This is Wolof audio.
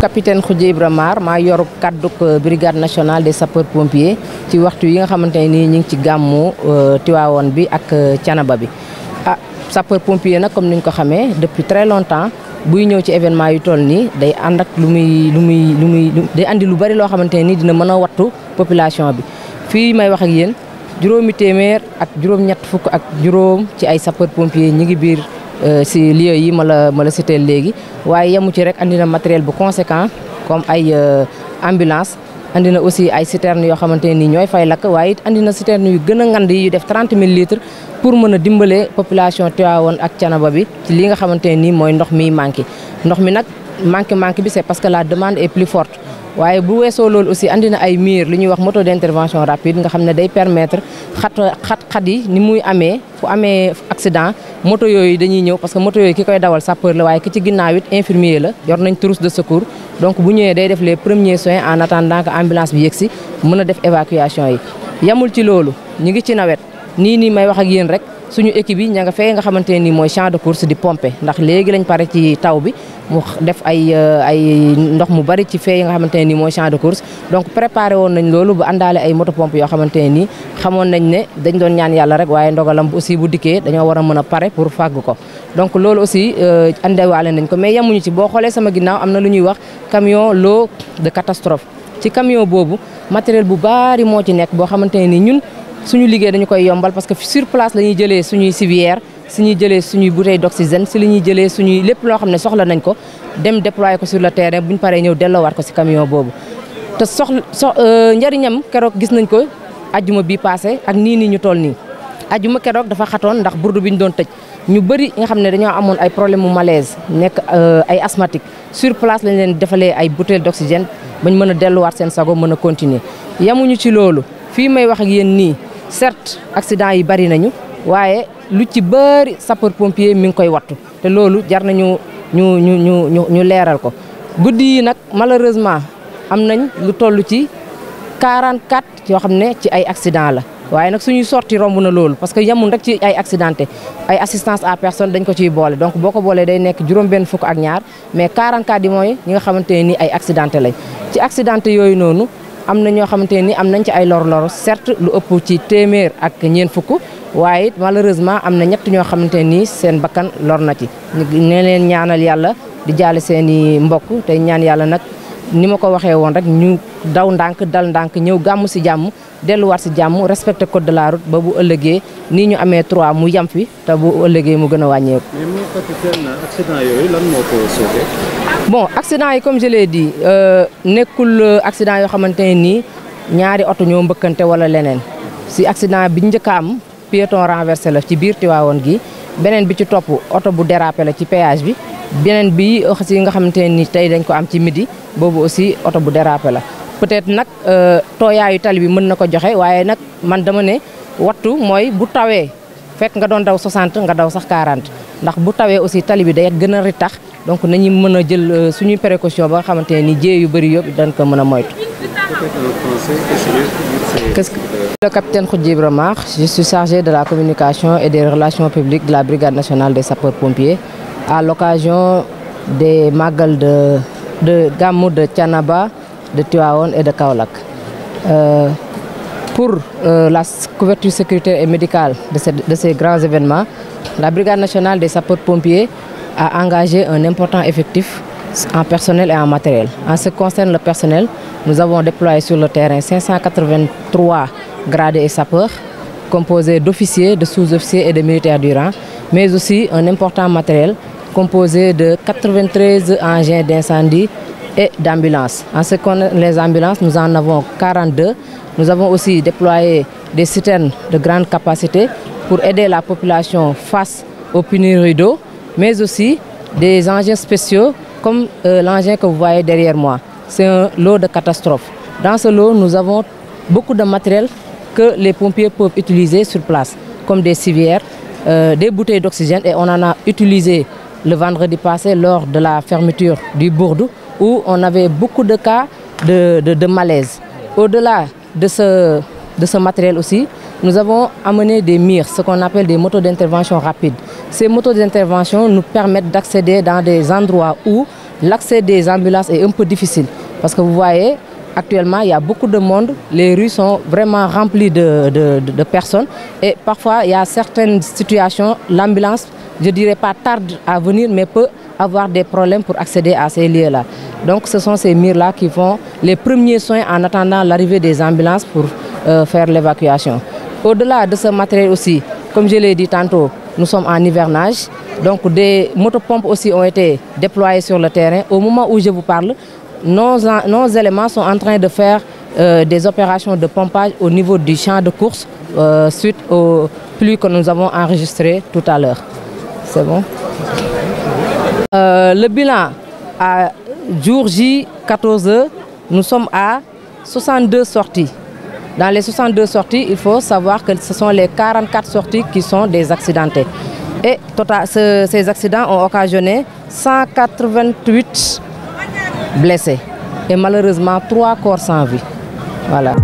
capitaine Khoudia Ibra Mar maa yor kaddu brigade nationale des sapeurs pompiers ci waxtu yi nga xamante ne nii ñu ngi ci gàmmu Tivaouane bi ak Thiénaba bi. ah sapeur pompier nag comme ni ñu ko xamee depuis très longtemps buy ñëw ci événement yu toll nii day ànd ak day andi lu bari loo xamante ne nii dina mën a wattu population bi. fii may wax ak yéen juróomi téeméer ak juróom-ñett fukk ak juróom ci ay sapeur pompier ñi ngi biir. si lieux yi ma la cité léegi waaye yemu ci rek andi na matériel bu conséquent comme ay ambulance andi na aussi ay citernes yoo xamante ne nii ñooy fay lakk waaye it andi na citernes yu gën a ngand yi yu def 30 000 litres pour mën a dimbale population Tivaouane ak Thiénaba bi ci li nga xamante ne nii mooy ndox miy manqué. ndox mi nag manqué bi c'est parce que la demande est plus forte waaye bu weesoo loolu aussi andi na ay MIR li ñuy wax moto d'intervention rapide nga xam ne day permettre xat yi ni muy amee fu amee accident moto yooyu dañuy ñëw parce que moto yooyu ki koy dawal sapeur la waaye ki ci ginnaaw it infirmier la yor nañ trousse de secours donc bu ñëwee day def les premiers soins en attendant que ambulance bi yegsi mën a def évacuation yi. yamul ci loolu ñu ngi ci nawet nii may wax ak yéen rek suñu équipe yi ña nga fee nga xamante ne nii mooy champ de course di pomper ndax léegi lañ pare ci taw bi mu def ay ndox mu bari ci fee yi nga xamante ne nii mooy champ de course donc préparé woon nañ loolu ba àndaale ay moto pompe yoo xamante ne nii xamoon nañ ne dañ doon ñaan yàlla rek waaye ndogalam aussi bu dikkee dañoo war a mën a pare pour fàgg ko donc loolu aussi andewaale nañ ko mais yemuñu ci boo xoolee sama ginnaaw am na lu ñuy wax camion lot de catastrophe ci camion boobu matériel bu bari moo ci nekk boo xamante ne nii ñun suñu liggéey dañu koy yombal parce que sur place la ñuy jëlee suñuy civière suñuy jëlee suñuy bouteille d'oxygène si la ñuy jëlee suñuy lépp loo xam ne soxla nañ ko dem déployer ko sur le terrain bu ñu paree ñëw delloowaat ko si camion boobu. te njëriñam keroog gis nañ ko ajjuma bi passé ak nii ñu toll nii ajjuma keroog dafa xatoon ndax burdu bi ñu doon tëj ñu bëri nga xam ne dañoo amoon ay problème mu malaise nekk ay asthmatique sur place lañ leen defalee ay bouteille d'oxygène bañ mën a delluwaat seen sago mën a continuer yamuñu ci loolu fii may wax ak yéen nii. certes accident yi bari nañu waaye lu ci bëri sapeur pompier mi ngi koy wattu te loolu jar nañu ñu leeral ko guddi yi nag malheureusement am nañ lu toll ci 44 yoo xam ne ci ay accident la waaye nag suñuy sorti romb na loolu parce que yamul rek ci ay accidenté ay assistance à personne dañ ko ciy boole donc boo ko boolee day nekk juróom-benn fukk ak ñaar mais 44 yi mooy ñi nga xamante ne ni ay accidenté lañ ci accidenté yooyu noonu am na ñoo xamante ni am nañ ci ay lor-lor certes lu ëpp ci téeméer ak ñeent fukk waaye it malheureusement am na ñett ñoo xamante ni seen bakkan lor na ci. ne leen ñaanal yàlla di jaale seen i mbokk tey ñaan yàlla nag ni ma ko waxee woon rek ñu daw ndànk dal ndànk ñëw gàmmu si jàmm delluwaat si jàmm respecté code de la route ba bu ëllëgee nii ñu amee 3 mu yam fi te bu ëllëgee mu gën a wàññeeku. mais moo capitaine accident yooyu lan moo ko sauvé. bon accident yi comme je l'ai dit nekkul accident yoo xamante ne nii ñaari oto ñoo mbëkkante wala leneen si accident bi njëkk a am piéton renversé la ci biir Tivaouane gi beneen bi ci topp oto bu dérapé la ci péage bi beneen bi aussi nga xamante ne nii tey dañ ko am ci midi boobu aussi oto bu dérapé la peut-être nag tooyaayu tali bi mën na ko joxe waaye nag man dama ne wattu mooy bu tawee fekk nga doon daw 60 nga daw sax 40 ndax bu tawee aussi tali bi day gën a ritax donc nañu mën a jël suñuy précaution ba nga xamante ne ni jéey yu bëri yëpp dañ ko mën a moytu. Le capitaine Khoudia Ibra Mar, je suis chargé de la communication et des relations publiques de la brigade nationale des sapeurs-pompiers à l'occasion des magal de Gamou de Thiénaba, de Tivaouane et de Kaolack. Pour la couverture sécuritaire et médicale de ces grands événements, la brigade nationale des sapeurs-pompiers a engagé un important effectif en personnel et en matériel. En ce qui concerne le personnel, nous avons déployé sur le terrain 583 gradés et sapeurs, composés d'officiers, de sous-officiers et de militaires du rang, mais aussi un important matériel composé de 93 engins d'incendie et d'ambulances. En ce qui concerne les ambulances, nous en avons 42. Nous avons aussi déployé des citernes de grande capacité pour aider la population face aux pénuries d'eau, mais aussi des engins spéciaux comme l'engin que vous voyez derrière moi. C'est un lot de catastrophe. Dans ce lot, nous avons beaucoup de matériel que les pompiers peuvent utiliser sur place, comme des civières, des bouteilles d'oxygène, et on en a utilisé le vendredi passé lors de la fermeture du Bourdou, où on avait beaucoup de cas de malaise. Au-delà de ce matériel aussi, nous avons amené des MIR, ce qu'on appelle des motos d'intervention rapide. Ces motos d'intervention nous permettent d'accéder dans des endroits où l'accès des ambulances est un peu difficile parce que vous voyez, actuellement, il y a beaucoup de monde, les rues sont vraiment remplies de personnes et parfois, il y a certaines situations, l'ambulance, je dirais pas tarde à venir, mais peut avoir des problèmes pour accéder à ces lieux-là. Donc, ce sont ces murs-là qui font les premiers soins en attendant l'arrivée des ambulances pour faire l'évacuation. Au-delà de ce matériel aussi, comme je l'ai dit tantôt, nous sommes en hivernage, donc des motopompes aussi ont été déployées sur le terrain. Au moment où je vous parle, nos éléments sont en train de faire des opérations de pompage au niveau du champ de course suite aux pluies que nous avons enregistrées tout à l'heure. C'est bon? Le bilan, à jour J, 14h, nous sommes à 62 sorties. Dans les 62 sorties, il faut savoir que ce sont les 44 sorties qui sont des accidentés. Et ces accidents ont occasionné 188 blessés et malheureusement 3 corps sans vie. Voilà.